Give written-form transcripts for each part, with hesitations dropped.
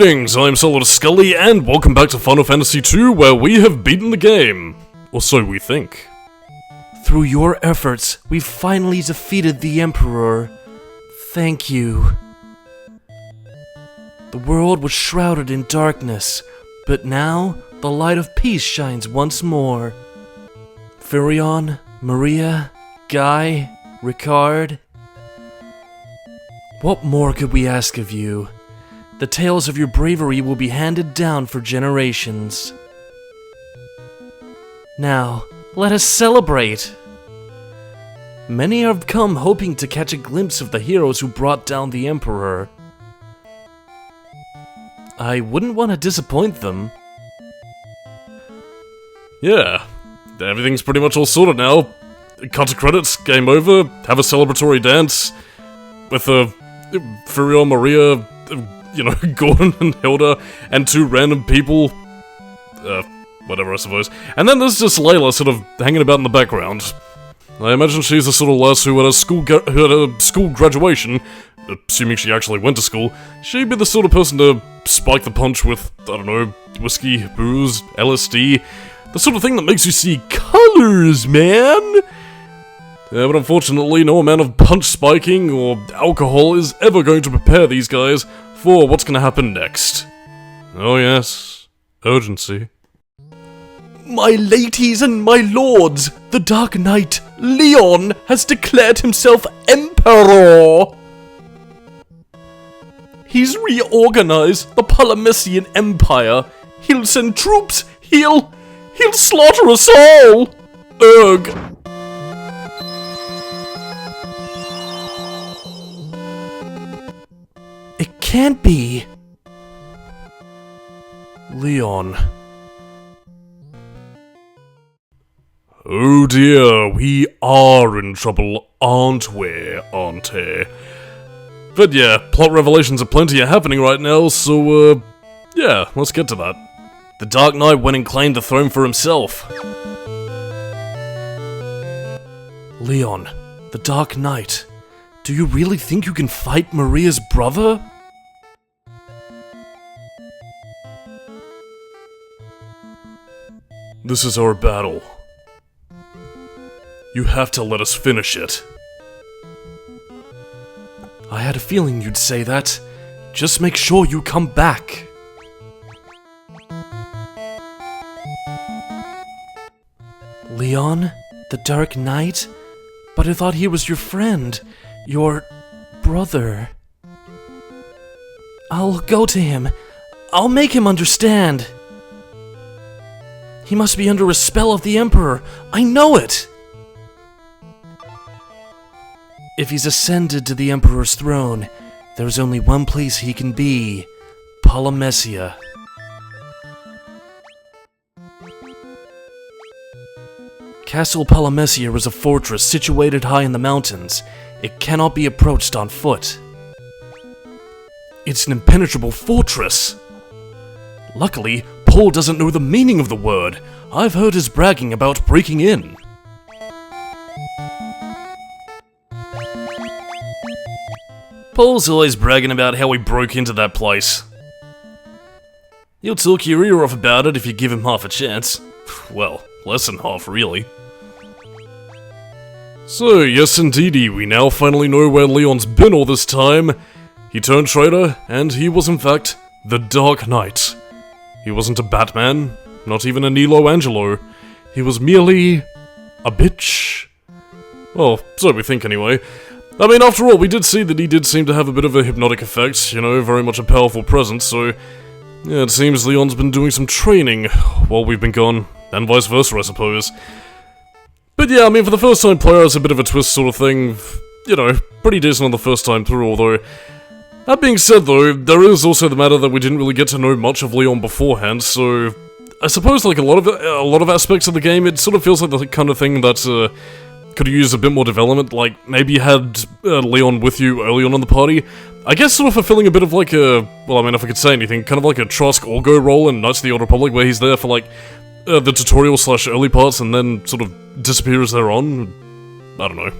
Greetings, I'm Solidus-Skully, and welcome back to Final Fantasy II, where we have beaten the game. Or so we think. Through your efforts, we've finally defeated the Emperor. Thank you. The world was shrouded in darkness, but now the light of peace shines once more. Furion, Maria, Guy, Ricard. What more could we ask of you? The tales of your bravery will be handed down for generations. Now, let us celebrate! Many have come hoping to catch a glimpse of the heroes who brought down the Emperor. I wouldn't want to disappoint them. Yeah, everything's pretty much all sorted now. Cut to credits, game over, have a celebratory dance with Furion, Maria, Gordon and Hilda, and two random people. Whatever, I suppose. And then there's just Layla sort of hanging about in the background. I imagine she's the sort of lass who at a school graduation, assuming she actually went to school, she'd be the sort of person to spike the punch with, I don't know, whiskey, booze, LSD, the sort of thing that makes you see colors, man! Yeah, but unfortunately, no amount of punch spiking or alcohol is ever going to prepare these guys for what's going to happen next. Oh yes, urgency. My ladies and my lords, the Dark Knight, Leon, has declared himself Emperor! He's reorganized the Palamessian Empire. He'll send troops, he'll slaughter us all! Ugh. It can't be. Leon. Oh dear, we are in trouble, aren't we, auntie? But yeah, plot revelations aplenty are happening right now, so yeah, let's get to that. The Dark Knight went and claimed the throne for himself. Leon, the Dark Knight, do you really think you can fight Maria's brother? This is our battle. You have to let us finish it. I had a feeling you'd say that. Just make sure you come back. Leon, the Dark Knight? But I thought he was your friend, your brother. I'll go to him. I'll make him understand. He must be under a spell of the Emperor. I know it! If he's ascended to the Emperor's throne, there's only one place he can be. Palamessia. Castle Palamessia is a fortress situated high in the mountains. It cannot be approached on foot. It's an impenetrable fortress! Luckily, Paul doesn't know the meaning of the word. I've heard his bragging about breaking in. Paul's always bragging about how he broke into that place. He'll talk your ear off about it if you give him half a chance. Well, less than half, really. So, yes indeedy, we now finally know where Leon's been all this time. He turned traitor, and he was in fact the Dark Knight. He wasn't a Batman, not even a Nilo Angelo. He was merely a bitch. Well, so we think anyway. I mean, after all, we did see that he did seem to have a bit of a hypnotic effect, very much a powerful presence, so yeah, it seems Leon's been doing some training while we've been gone, and vice versa, I suppose. But yeah, I mean, for the first time player, it's a bit of a twist sort of thing, pretty decent on the first time through, although, that being said though, there is also the matter that we didn't really get to know much of Leon beforehand, so I suppose like a lot of aspects of the game, it sort of feels like the kind of thing that, could have used a bit more development, like maybe had Leon with you early on in the party. I guess sort of fulfilling a bit of like a, well, I mean, if I could say anything, kind of like a Trask Orgo role in Knights of the Old Republic, where he's there for like the tutorial / early parts and then sort of disappears thereon. I don't know.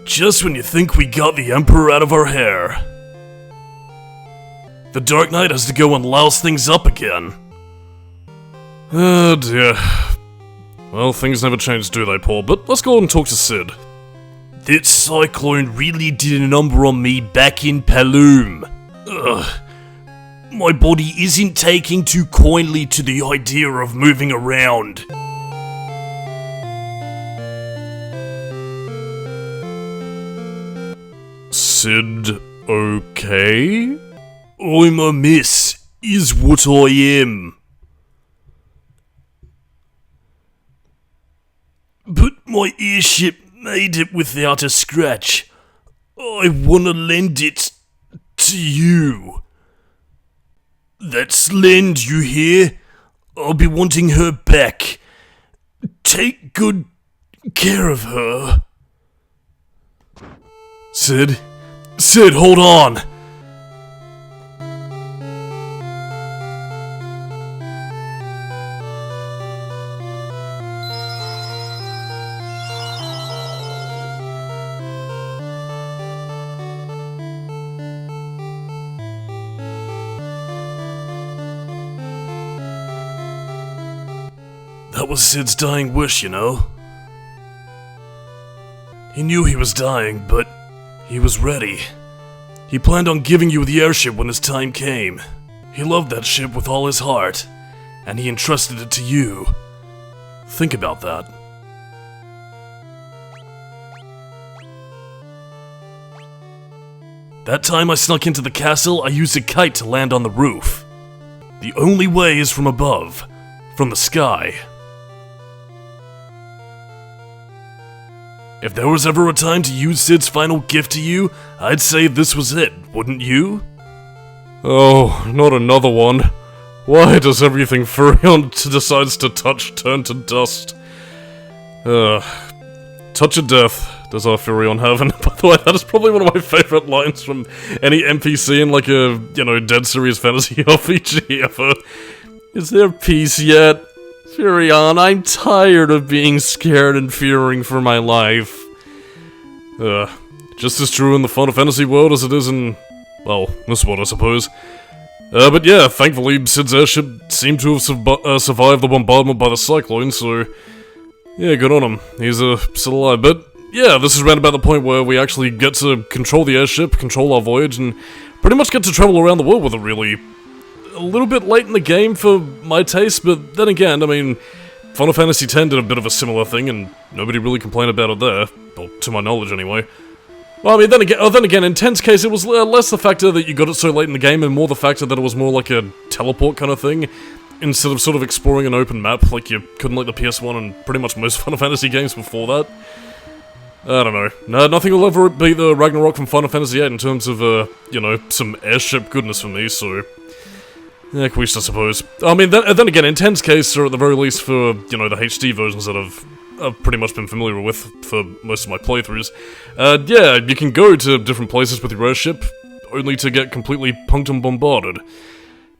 Just when you think we got the Emperor out of our hair. The Dark Knight has to go and louse things up again. Oh dear. Well, things never change, do they, Paul? But let's go and talk to Sid. That cyclone really did a number on me back in Paloom. Ugh. My body isn't taking too kindly to the idea of moving around. Sid, okay? I'm a mess, is what I am. But my airship made it without a scratch. I wanna lend it to you. That's lend, you hear? I'll be wanting her back. Take good care of her. Sid, hold on! That was Sid's dying wish, you know. He knew he was dying, but he was ready. He planned on giving you the airship when his time came. He loved that ship with all his heart, and he entrusted it to you. Think about that. That time I snuck into the castle, I used a kite to land on the roof. The only way is from above, from the sky. If there was ever a time to use Sid's final gift to you, I'd say this was it, wouldn't you? Oh, not another one. Why does everything Furion decides to touch turn to dust? Touch of death does our Furion have, and by the way, that is probably one of my favourite lines from any NPC in like a, dead serious fantasy RPG ever. Is there peace yet? Furion, I'm tired of being scared and fearing for my life. Just as true in the Final Fantasy world as it is in, well, this world I suppose. But yeah, thankfully Sid's airship seemed to have survived the bombardment by the cyclone, so yeah, good on him. He's still alive, but yeah, this is around about the point where we actually get to control the airship, control our voyage, and pretty much get to travel around the world with it, really. A little bit late in the game for my taste, but then again, I mean, Final Fantasy X did a bit of a similar thing, and nobody really complained about it there. Well, to my knowledge, anyway. Well, I mean, then again, in X's case, it was less the factor that you got it so late in the game, and more the factor that it was more like a teleport kind of thing, instead of sort of exploring an open map like you couldn't like the PS1 and pretty much most Final Fantasy games before that. I don't know. No, nothing will ever beat the Ragnarok from Final Fantasy VIII in terms of, some airship goodness for me, so... yeah, Quist, I suppose. I mean, then again, in X's case, or at the very least for, the HD versions that I've pretty much been familiar with for most of my playthroughs, yeah, you can go to different places with your airship, only to get completely punked and bombarded.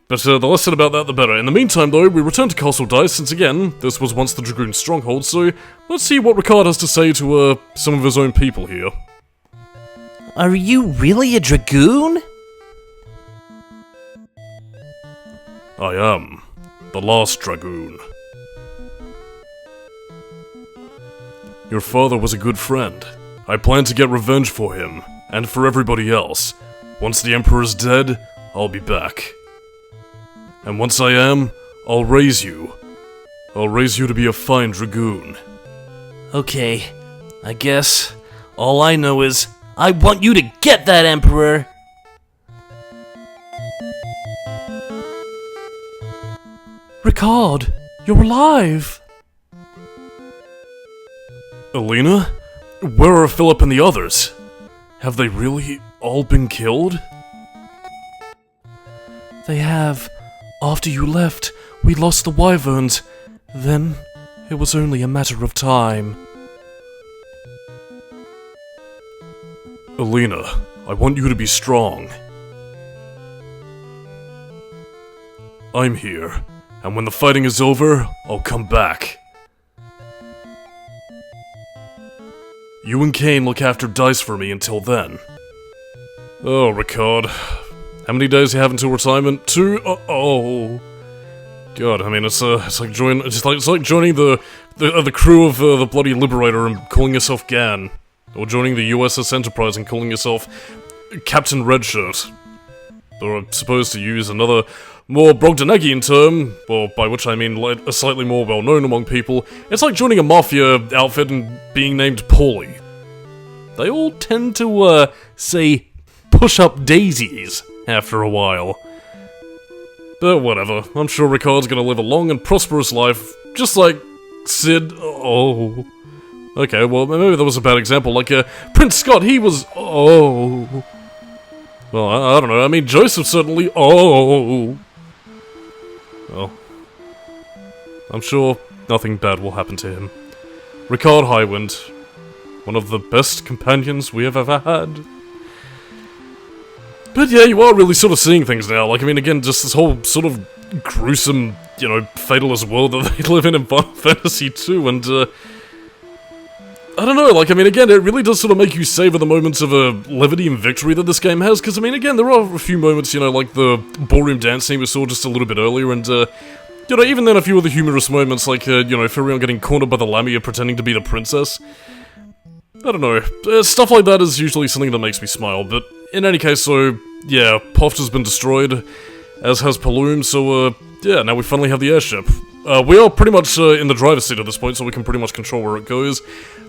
But the less said about that, the better. In the meantime, though, we return to Castle Dice, since again, this was once the Dragoon stronghold, so let's see what Ricard has to say to, some of his own people here. Are you really a Dragoon? I am the last Dragoon. Your father was a good friend. I plan to get revenge for him, and for everybody else. Once the Emperor's dead, I'll be back. And once I am, I'll raise you. I'll raise you to be a fine Dragoon. Okay, I guess all I know is I want you to get that Emperor! Ricard, you're alive! Alina? Where are Philip and the others? Have they really all been killed? They have. After you left, we lost the Wyverns. Then, it was only a matter of time. Alina, I want you to be strong. I'm here, and when the fighting is over, I'll come back. You and Kane look after Dice for me until then. Oh, Ricard. How many days do you have until retirement? 2? Oh. God, I mean, it's like joining the crew of the bloody Liberator and calling yourself Gan. Or joining the USS Enterprise and calling yourself Captain Redshirt. Or I'm supposed to use another more Brogdonagian term, well, by which I mean a slightly more well-known among people. It's like joining a mafia outfit and being named Paulie. They all tend to, say, push up daisies after a while. But whatever, I'm sure Ricard's gonna live a long and prosperous life, just like Sid. Oh. Okay, well, maybe that was a bad example, like, Prince Scott, he was. Oh. Well, I don't know, I mean, Joseph certainly. Oh. Well, I'm sure nothing bad will happen to him. Ricard Highwind, one of the best companions we have ever had. But yeah, you are really sort of seeing things now. Like, I mean, again, just this whole sort of gruesome, you know, fatalist world that they live in Final Fantasy II, and, I don't know, like, I mean, again, it really does sort of make you savor the moments of levity and victory that this game has, because, I mean, again, there are a few moments, you know, like the ballroom dance scene we saw just a little bit earlier, and, you know, even then a few of the humorous moments, like, you know, Firion getting cornered by the Lamia pretending to be the princess. I don't know, stuff like that is usually something that makes me smile, but in any case, so, yeah, Poft has been destroyed, as has Paloom, so, yeah, now we finally have the airship. We are pretty much in the driver's seat at this point, so we can pretty much control where it goes.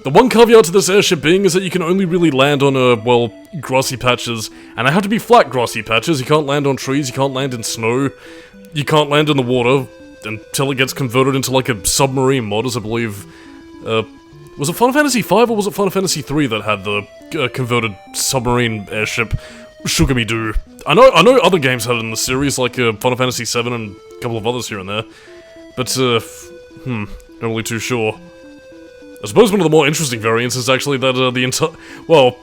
The one caveat to this airship being is that you can only really land on, well, grassy patches, and they have to be flat grassy patches. You can't land on trees, you can't land in snow, you can't land in the water until it gets converted into, like, a submarine mod, as I believe, was it Final Fantasy V or was it Final Fantasy III that had the converted submarine airship Shugami-Doo? I know other games had it in the series, like Final Fantasy VII and a couple of others here and there, but, not really too sure. I suppose one of the more interesting variants is actually that the entire, well,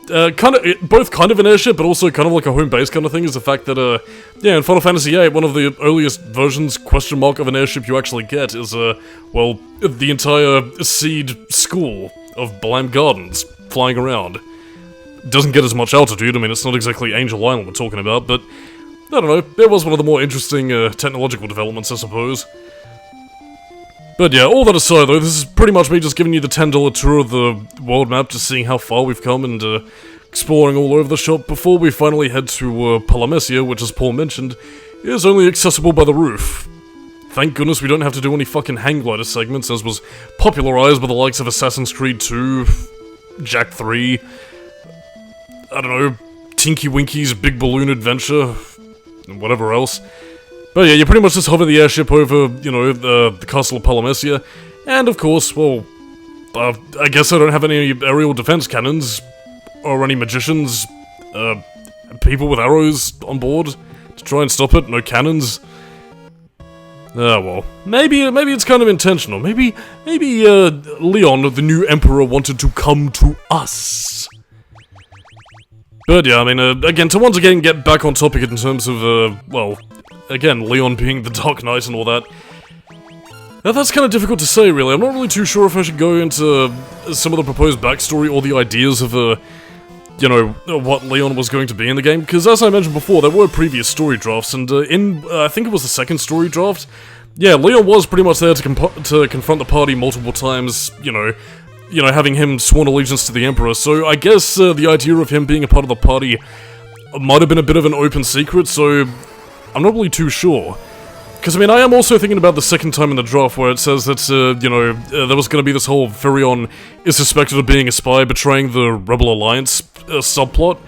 both kind of an airship, but also kind of like a home base kind of thing, is the fact that, yeah, in Final Fantasy VIII, one of the earliest versions, question mark, of an airship you actually get is, well, the entire seed school of Blam Gardens flying around. It doesn't get as much altitude, I mean, it's not exactly Angel Island we're talking about, but, I don't know, it was one of the more interesting, technological developments, I suppose. But yeah, all that aside though, this is pretty much me just giving you the $10 tour of the world map, just seeing how far we've come and exploring all over the shop before we finally head to Palamesia, which, as Paul mentioned, is only accessible by the roof. Thank goodness we don't have to do any fucking hang glider segments, as was popularized by the likes of Assassin's Creed 2, Jak 3, I don't know, Tinky Winky's Big Balloon Adventure, and whatever else. But yeah, you pretty much just hover the airship over, you know, the castle of Palamesia, and of course, well, I guess I don't have any aerial defense cannons, or any magicians, people with arrows on board to try and stop it, no cannons. Ah, well, maybe it's kind of intentional, maybe Leon, the new emperor, wanted to come to us. But yeah, I mean, again, to once again get back on topic in terms of, well, again, Leon being the Dark Knight and all that. Now, that's kind of difficult to say, really. I'm not really too sure if I should go into some of the proposed backstory or the ideas of, you know, what Leon was going to be in the game, because as I mentioned before, there were previous story drafts, and I think it was the second story draft, yeah, Leon was pretty much there to confront the party multiple times, you know, having him sworn allegiance to the Emperor, so I guess the idea of him being a part of the party might have been a bit of an open secret, so I'm not really too sure. Because, I mean, I am also thinking about the second time in the draft where it says that, you know, there was going to be this whole Firion is suspected of being a spy betraying the Rebel Alliance subplot.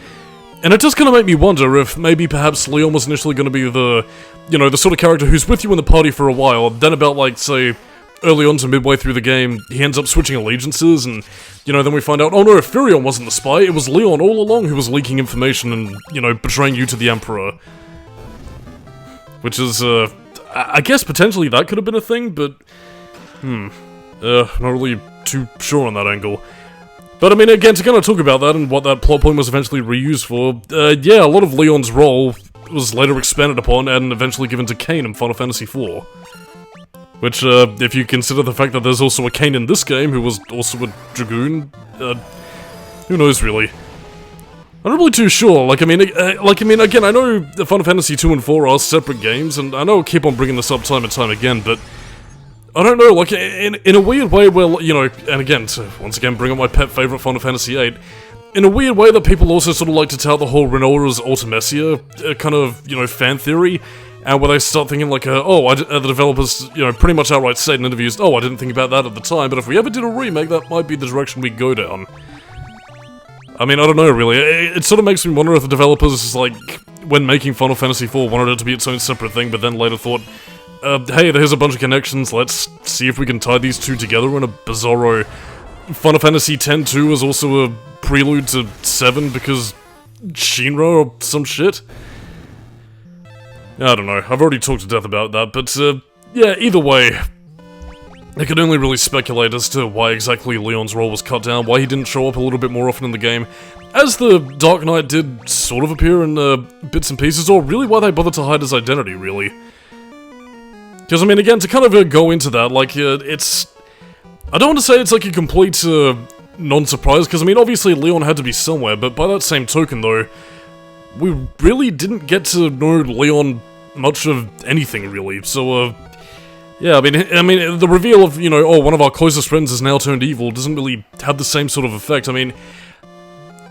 And it does kind of make me wonder if maybe perhaps Leon was initially going to be the, you know, the sort of character who's with you in the party for a while, then about, like, say, early on to midway through the game, he ends up switching allegiances, and, you know, then we find out, oh no, Firion wasn't the spy, it was Leon all along who was leaking information and, you know, betraying you to the Emperor. Which is, I guess potentially that could have been a thing, but, not really too sure on that angle. But, I mean, again, to kind of talk about that and what that plot point was eventually reused for, yeah, a lot of Leon's role was later expanded upon and eventually given to Kain in Final Fantasy IV. Which, if you consider the fact that there's also a Kain in this game who was also a Dragoon, who knows, really. I'm not really too sure. Like, I mean, again, I know the Final Fantasy 2 and 4 are separate games, and I know I keep on bringing this up time and time again, but I don't know, like, in a weird way where, you know, and again, to once again bring up my pet favorite Final Fantasy 8, in a weird way that people also sort of like to tout the whole Renora's Ultimecia kind of, you know, fan theory, and where they start thinking like, the developers, you know, pretty much outright say in interviews, oh, I didn't think about that at the time, but if we ever did a remake, that might be the direction we go down. I mean, I don't know, really. It sort of makes me wonder if the developers, like, when making Final Fantasy IV, wanted it to be its own separate thing, but then later thought, hey, there's a bunch of connections, let's see if we can tie these two together in a bizarro... Final Fantasy X-2 is also a prelude to 7 because Shinra or some shit? I don't know, I've already talked to death about that, but, yeah, either way... I can only really speculate as to why exactly Leon's role was cut down, why he didn't show up a little bit more often in the game, as the Dark Knight did sort of appear in bits and pieces, or really why they bothered to hide his identity, really. Because, I mean, again, to kind of go into that, like, it's... I don't want to say it's like a complete non-surprise, because, I mean, obviously Leon had to be somewhere, but by that same token, though, we really didn't get to know Leon much of anything, really, so, yeah, I mean, the reveal of, you know, oh, one of our closest friends is now turned evil doesn't really have the same sort of effect. I mean,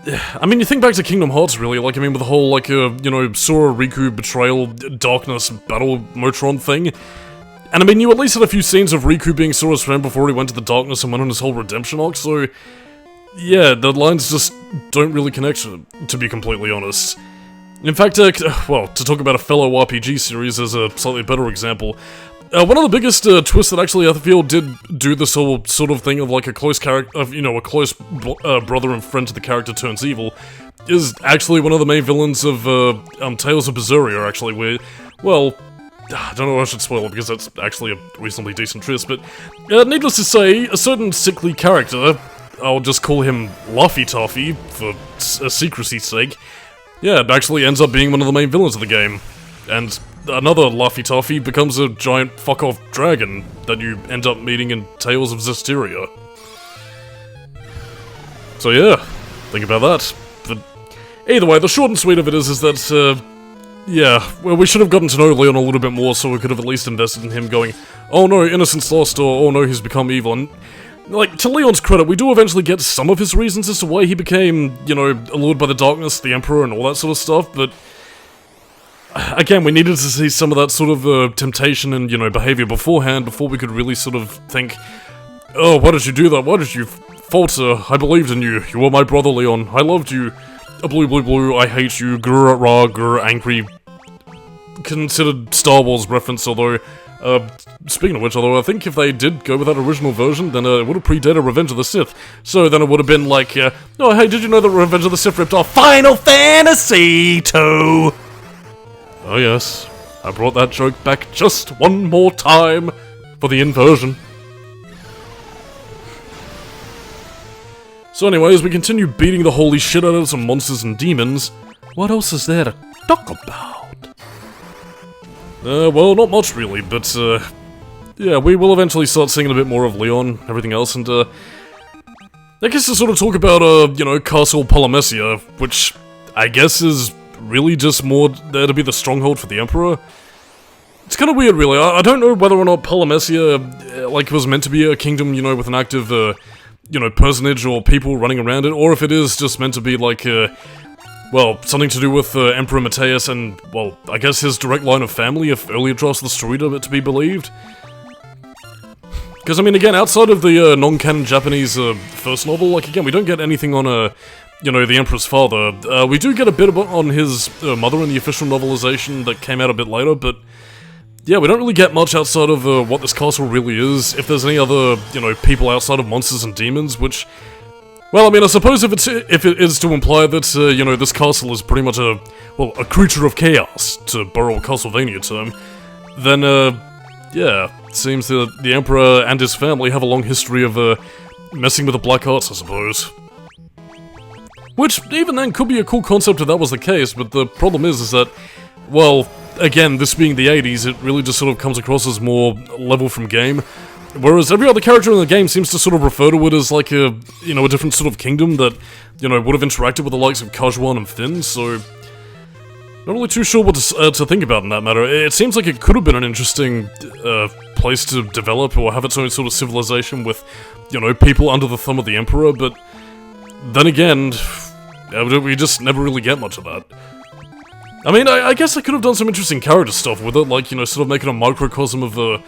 you think back to Kingdom Hearts, really, like, I mean, with the whole, like, you know, Sora, Riku, betrayal, darkness, battle, Motron thing. And, I mean, you at least had a few scenes of Riku being Sora's friend before he went to the darkness and went on his whole redemption arc, so... Yeah, the lines just don't really connect, to be completely honest. In fact, well, to talk about a fellow RPG series as a slightly better example... one of the biggest twists that actually I feel did do this whole sort of thing of like a close character, you know, a close brother and friend to the character turns evil, is actually one of the main villains of Tales of Berseria, actually, where, well, I don't know if I should spoil it because that's actually a reasonably decent twist, but needless to say, a certain sickly character, I'll just call him Laffy Taffy for secrecy's sake, yeah, actually ends up being one of the main villains of the game, and another Laffy Taffy becomes a giant fuck-off dragon that you end up meeting in Tales of Zestiria. So yeah, think about that. But either way, the short and sweet of it is that, yeah, well, we should have gotten to know Leon a little bit more so we could have at least invested in him going, oh no, innocence lost, or oh no, he's become evil, and, like, to Leon's credit, we do eventually get some of his reasons as to why he became, you know, allured by the darkness, the Emperor, and all that sort of stuff, but... Again, we needed to see some of that sort of temptation and, you know, behavior beforehand before we could really sort of think, oh, why did you do that? Why did you falter? I believed in you. You were my brother, Leon. I loved you. Blue, blue, blue, I hate you. Grr, rah, grr, angry. Considered Star Wars reference, although, speaking of which, although I think if they did go with that original version, then it would have predated Revenge of the Sith. So then it would have been like, oh, hey, did you know that Revenge of the Sith ripped off Final Fantasy 2? Oh yes, I brought that joke back just one more time for the inversion. So anyways, we continue beating the holy shit out of some monsters and demons. What else is there to talk about? Well, not much really, but, yeah, we will eventually start seeing a bit more of Leon, everything else, and, I guess to sort of talk about, you know, Castle Palamecia, which I guess is really just more there to be the stronghold for the Emperor. It's kind of weird, really. I don't know whether or not Palamecia, like, was meant to be a kingdom, you know, with an active, you know, personage or people running around it, or if it is just meant to be, like, well, something to do with Emperor Matthias and, well, I guess his direct line of family, if earlier drafts of the story to be believed. Because, I mean, again, outside of the non-canon Japanese first novel, like, again, we don't get anything on you know, the Emperor's father. We do get a bit on his mother in the official novelization that came out a bit later, but yeah, we don't really get much outside of what this castle really is, if there's any other, you know, people outside of monsters and demons, which, well, I mean, I suppose if it is to imply that, you know, this castle is pretty much a creature of chaos, to borrow a Castlevania term, then, yeah, it seems that the Emperor and his family have a long history of, messing with the black arts, I suppose. Which, even then, could be a cool concept if that was the case, but the problem is that, well, again, this being the 80s, it really just sort of comes across as more level from game. Whereas every other character in the game seems to sort of refer to it as like a, you know, a different sort of kingdom that, you know, would have interacted with the likes of Kajuan and Finn, so... Not really too sure what to think about in that matter. It seems like it could have been an interesting place to develop or have its own sort of civilization with, you know, people under the thumb of the Emperor, but then again, we just never really get much of that. I mean, I guess I could have done some interesting character stuff with it, like, you know, sort of making a microcosm of the,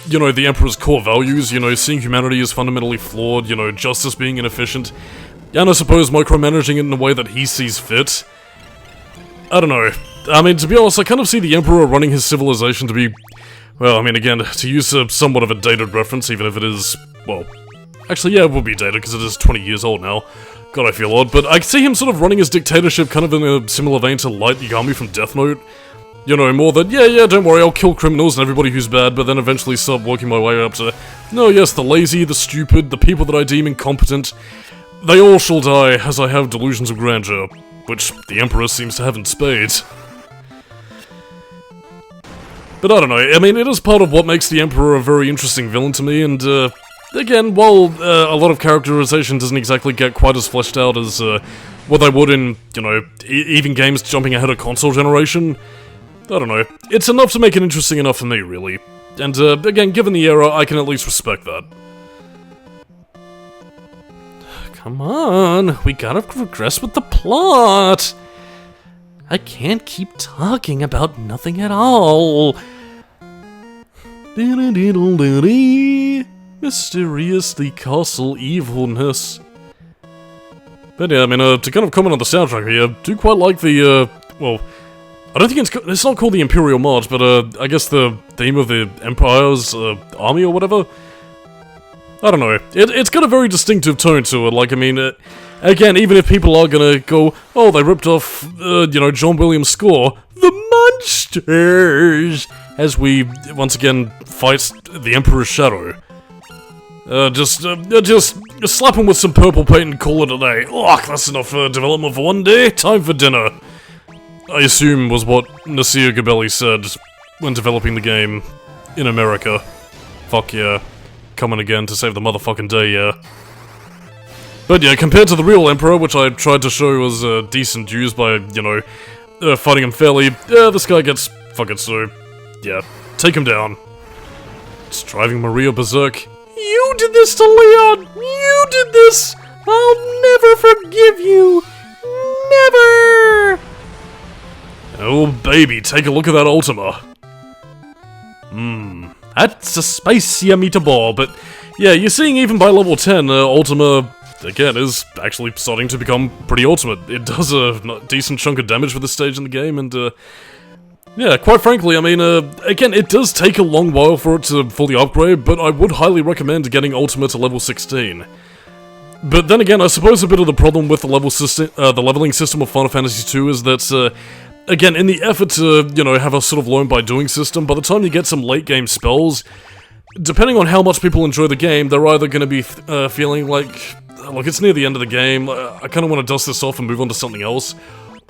you know, the Emperor's core values, you know, seeing humanity as fundamentally flawed, you know, justice being inefficient, and I suppose micromanaging it in a way that he sees fit. I don't know. I mean, to be honest, I kind of see the Emperor running his civilization to be... Well, I mean, again, to use somewhat of a dated reference, even if it is... Well, actually, yeah, it would be dated, because it is 20 years old now. God, I feel odd, but I see him sort of running his dictatorship kind of in a similar vein to Light Yagami from Death Note. You know, more that, yeah, don't worry, I'll kill criminals and everybody who's bad, but then eventually start working my way up to... No, yes, the lazy, the stupid, the people that I deem incompetent. They all shall die, as I have delusions of grandeur. Which the Emperor seems to have in spades. But I don't know, I mean, it is part of what makes the Emperor a very interesting villain to me, and, again, while a lot of characterization doesn't exactly get quite as fleshed out as, what they would in, you know, even games jumping ahead of console generation, I don't know, it's enough to make it interesting enough for me, really. And, again, given the era, I can at least respect that. Come on, we gotta progress with the plot! I can't keep talking about nothing at all! Mysteriously castle evilness. But yeah, I mean, to kind of comment on the soundtrack here, I do quite like the, well, I don't think it's not called the Imperial March, but, I guess the theme of the Empire's, army or whatever? I don't know, it's got a very distinctive tone to it, like, I mean, again, even if people are gonna go, oh, they ripped off, you know, John Williams' score, the monsters, as we, once again, fight the Emperor's shadow. Just slap him with some purple paint and call it a day. Ugh, that's enough development for one day, time for dinner. I assume was what Nasir Gabelli said when developing the game in America. Fuck yeah. Coming again to save the motherfucking day, yeah. But yeah, compared to the real Emperor, which I tried to show was decent used by, you know, fighting him fairly, this guy gets fucking so, yeah, take him down. It's driving Maria berserk. You did this to Leon! You did this! I'll never forgive you! Never! Oh baby, take a look at that Ultima. That's a spicy meatball, But yeah, you're seeing even by level 10, Ultima, again, is actually starting to become pretty ultimate. It does a decent chunk of damage for this stage in the game, and yeah, quite frankly, I mean, again, it does take a long while for it to fully upgrade, but I would highly recommend getting Ultima to level 16. But then again, I suppose a bit of the problem with the leveling system of Final Fantasy II is that, again, in the effort to, you know, have a sort of learn by doing system, by the time you get some late game spells, depending on how much people enjoy the game, they're either going to be feeling like, look, it's near the end of the game, I kind of want to dust this off and move on to something else,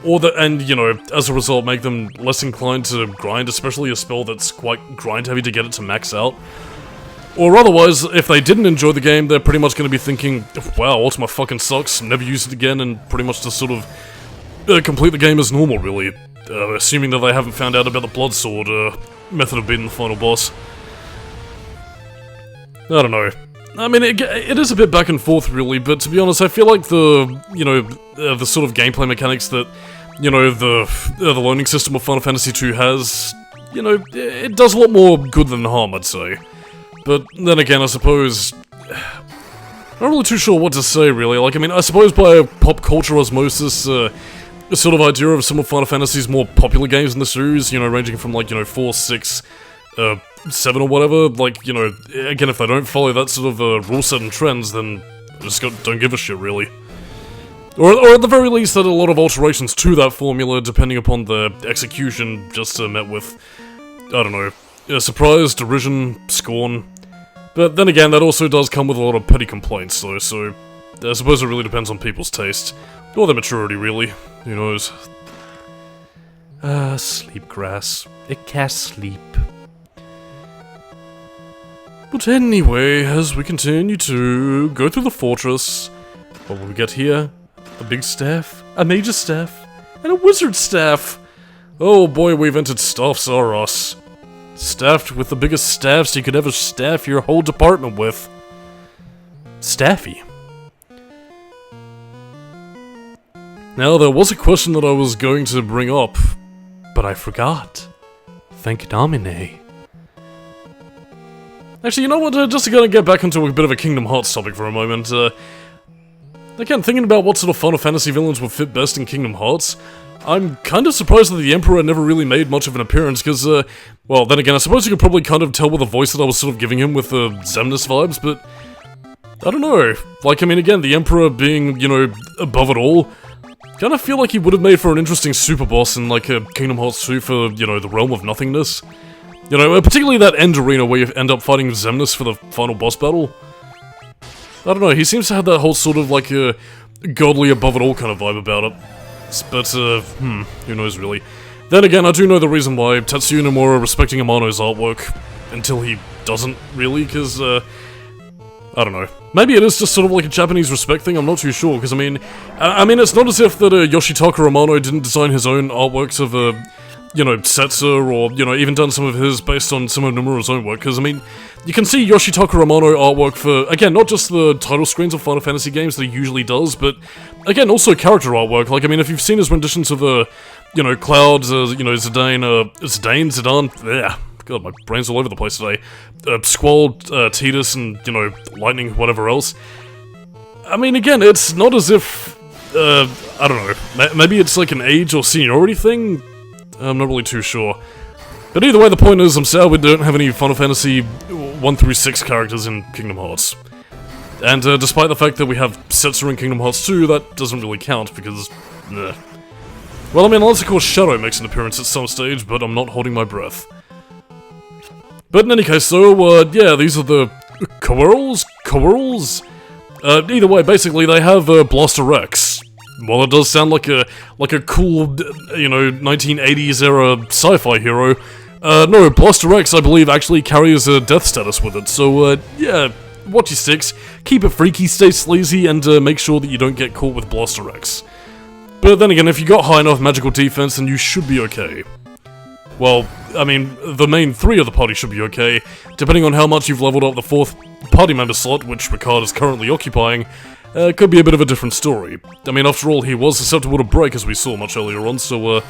or and, you know, as a result, make them less inclined to grind, especially a spell that's quite grind heavy to get it to max out. Or otherwise, if they didn't enjoy the game, they're pretty much going to be thinking, wow, Ultima fucking sucks, never use it again, and pretty much just sort of complete the game as normal, really. Assuming that they haven't found out about the blood sword method of beating the final boss. I don't know. I mean, it is a bit back and forth, really, but to be honest, I feel like the, you know, the sort of gameplay mechanics that, you know, the learning system of Final Fantasy II has, you know, it does a lot more good than harm, I'd say. But then again, I suppose, I'm not really too sure what to say, really. Like, I mean, I suppose by pop culture osmosis, the sort of idea of some of Final Fantasy's more popular games in the series, you know, ranging from, like, you know, 4, 6, 7 or whatever, like, you know, again, if they don't follow that sort of rule set and trends, then I just don't give a shit, really. Or at the very least, that a lot of alterations to that formula, depending upon the execution, just met with, I don't know, surprise, derision, scorn. But then again, that also does come with a lot of petty complaints, though, so I suppose it really depends on people's taste. Or their maturity, really. Who knows? Sleep grass. It casts sleep. But anyway, as we continue to go through the fortress, what will we get here? A big staff, a major staff, and a wizard staff! Oh boy, we've entered Staffs R Us. Staffed with the biggest staffs you could ever staff your whole department with. Staffy. Now, there was a question that I was going to bring up, but I forgot. Thank Domine. Actually, you know what, just to kind of get back into a bit of a Kingdom Hearts topic for a moment, again, thinking about what sort of Final Fantasy villains would fit best in Kingdom Hearts, I'm kind of surprised that the Emperor never really made much of an appearance, because, well, then again, I suppose you could probably kind of tell with the voice that I was sort of giving him with the Xemnas vibes, but I don't know. Like, I mean, again, the Emperor being, you know, above it all, kind of feel like he would have made for an interesting super boss in, like, a Kingdom Hearts 2 for, you know, the Realm of Nothingness. You know, particularly that end arena where you end up fighting Xemnas for the final boss battle. I don't know, he seems to have that whole sort of, like, godly above it all kind of vibe about it. But, who knows really. Then again, I do know the reason why Tetsuya Nomura respecting Amano's artwork, until he doesn't really, because, I don't know. Maybe it is just sort of like a Japanese respect thing, I'm not too sure, because I mean, it's not as if that Yoshitaka Amano didn't design his own artworks of, you know, Setsu, or, you know, even done some of his based on some of Nomura's own work, because I mean, you can see Yoshitaka Amano artwork for, again, not just the title screens of Final Fantasy games that he usually does, but, again, also character artwork. Like, I mean, if you've seen his renditions of you know, Cloud, you know, Zidane, yeah, God, my brain's all over the place today, Squall, Tidus, and, you know, Lightning, whatever else. I mean, again, it's not as if, I don't know, maybe it's like an age or seniority thing? I'm not really too sure. But either way, the point is, I'm sad we don't have any Final Fantasy 1 through 6 characters in Kingdom Hearts. And despite the fact that we have Setsu in Kingdom Hearts 2, that doesn't really count, because, nah. Well, I mean, unless of course Shadow makes an appearance at some stage, but I'm not holding my breath. But in any case, so, yeah, these are the Coeurls? Either way, basically, they have Blaster Rex. While it does sound like a cool, you know, 1980s era sci-fi hero, no, Blaster Rex, I believe, actually carries a death status with it, so, yeah, watch your sticks, keep it freaky, stay sleazy, and make sure that you don't get caught with Blaster Rex. But then again, if you got high enough magical defense, then you should be okay. Well, I mean, the main 3 of the party should be okay, depending on how much you've leveled up the 4th party member slot, which Ricard is currently occupying. Could be a bit of a different story. I mean, after all, he was susceptible to break, as we saw much earlier on, so,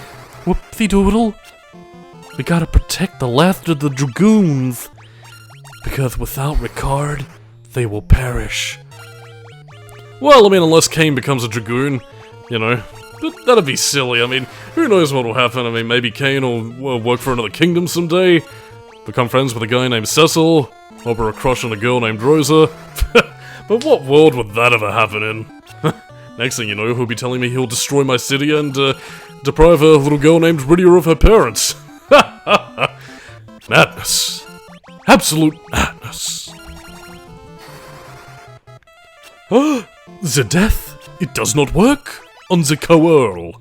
whoop-de-doodle. We gotta protect the last of the Dragoons, because without Ricard, they will perish. Well, I mean, unless Kane becomes a Dragoon, you know, but that'd be silly. I mean, who knows what will happen? I mean, maybe Kane will work for another kingdom someday, become friends with a guy named Cecil, harbor a crush on a girl named Rosa. But what world would that ever happen in? Next thing you know, he'll be telling me he'll destroy my city and deprive a little girl named Rydia of her parents. Madness. Absolute madness. The death? It does not work on the Coeurl.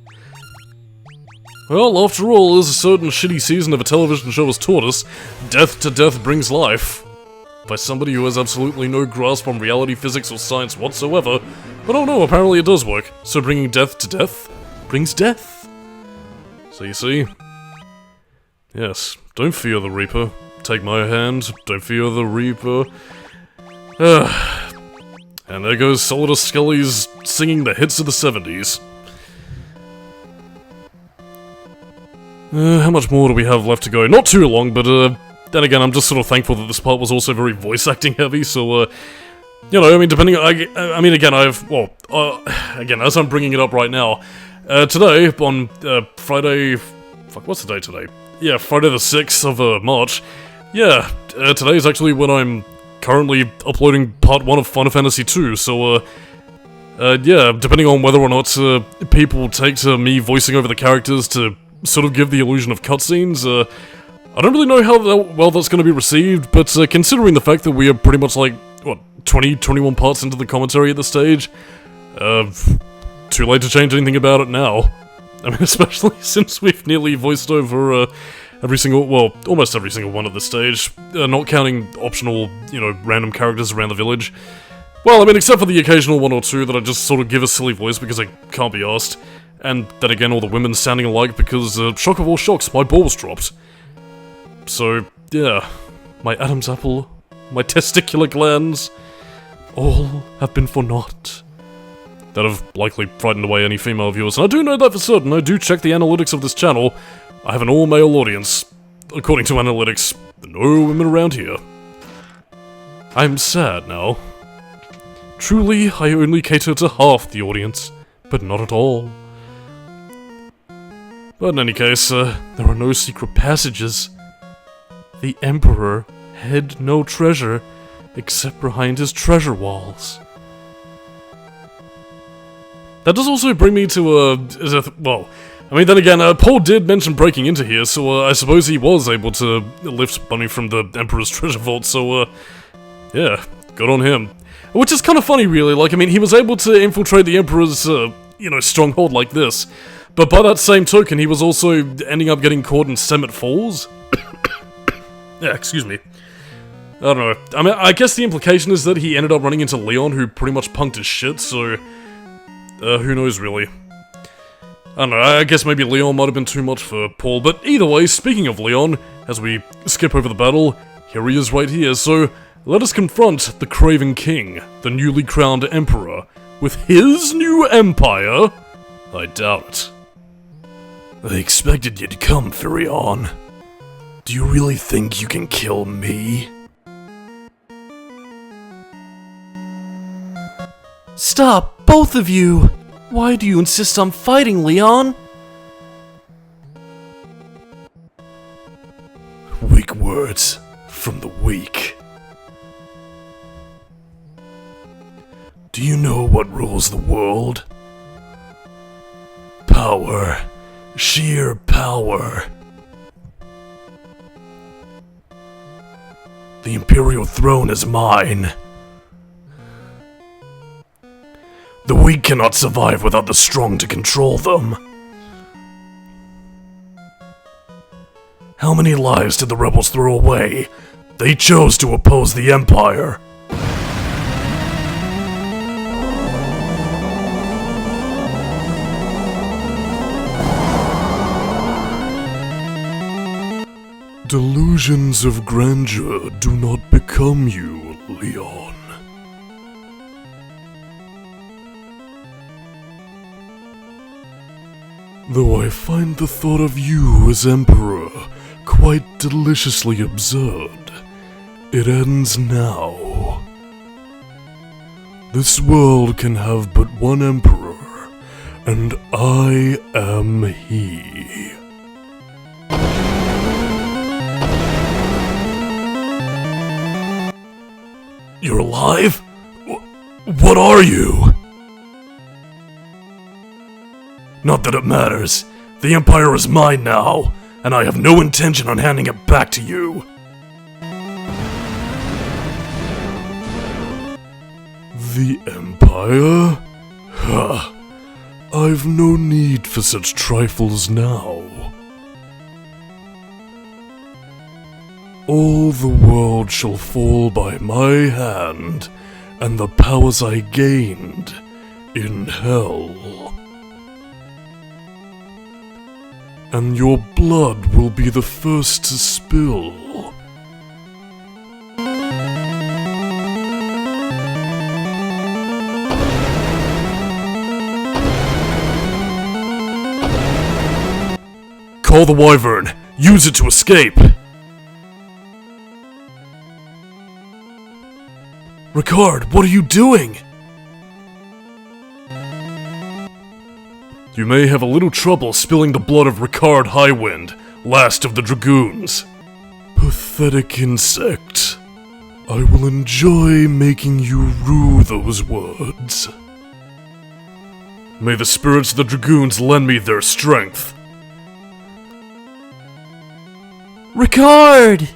Well, after all, as a certain shitty season of a television show has taught us, death to death brings life. By somebody who has absolutely no grasp on reality, physics, or science whatsoever. But oh no, apparently it does work. So bringing death to death brings death. So you see? Yes, don't fear the Reaper. Take my hand, don't fear the Reaper. And there goes Solidus-Skully's singing the hits of the 70s. How much more do we have left to go? Not too long, but then again, I'm just sort of thankful that this part was also very voice acting heavy, so, you know, I mean, depending on, I mean, again, again, as I'm bringing it up right now, today, on, Friday, fuck, what's the day today? Yeah, Friday the 6th of, March, yeah, today is actually when I'm currently uploading part 1 of Final Fantasy 2, so, yeah, depending on whether or not, people take to me voicing over the characters to sort of give the illusion of cutscenes, I don't really know how well that's going to be received, but considering the fact that we are pretty much like, what, 20, 21 parts into the commentary at this stage, too late to change anything about it now. I mean, especially since we've nearly voiced over well, almost every single one at this stage, not counting optional, random characters around the village. Well, I mean, except for the occasional one or two that I just sort of give a silly voice because I can't be asked. And then again, all the women sounding alike because, shock of all shocks, my balls dropped. So, yeah, my Adam's apple, my testicular glands, all have been for naught. That have likely frightened away any female viewers, and I do know that for certain. I do check the analytics of this channel. I have an all-male audience. According to analytics, no women around here. I'm sad now. Truly, I only cater to half the audience, but not at all. But in any case, there are no secret passages. The Emperor had no treasure, except behind his treasure walls. That does also bring me to, well, I mean, then again, Paul did mention breaking into here, so I suppose he was able to lift money from the Emperor's treasure vault, so, yeah, good on him. Which is kind of funny, really. Like, I mean, he was able to infiltrate the Emperor's, stronghold like this. But by that same token, he was also ending up getting caught in Semet Falls. Yeah, excuse me. I don't know. I mean, I guess the implication is that he ended up running into Leon, who pretty much punked his shit, so... who knows, really. I don't know, I guess maybe Leon might have been too much for Paul, but either way, speaking of Leon, as we skip over the battle, here he is right here, so... Let us confront the Craven King, the newly crowned Emperor, with his new empire? I doubt it. I expected you to come, Furion. Do you really think you can kill me? Stop, both of you! Why do you insist on fighting, Leon? Weak words from the weak. Do you know what rules the world? Power. Sheer power. The Imperial throne is mine. The weak cannot survive without the strong to control them. How many lives did the rebels throw away? They chose to oppose the Empire. Delusions of grandeur do not become you, Leon. Though I find the thought of you as Emperor quite deliciously absurd, it ends now. This world can have but one Emperor, and I am he. You're alive? What are you? Not that it matters. The Empire is mine now, and I have no intention on handing it back to you. The Empire? Huh. I've no need for such trifles now. All the world shall fall by my hand, and the powers I gained in hell. And your blood will be the first to spill. Call the Wyvern. Use it to escape. Ricard, what are you doing? You may have a little trouble spilling the blood of Ricard Highwind, last of the Dragoons. Pathetic insect. I will enjoy making you rue those words. May the spirits of the Dragoons lend me their strength. Ricard!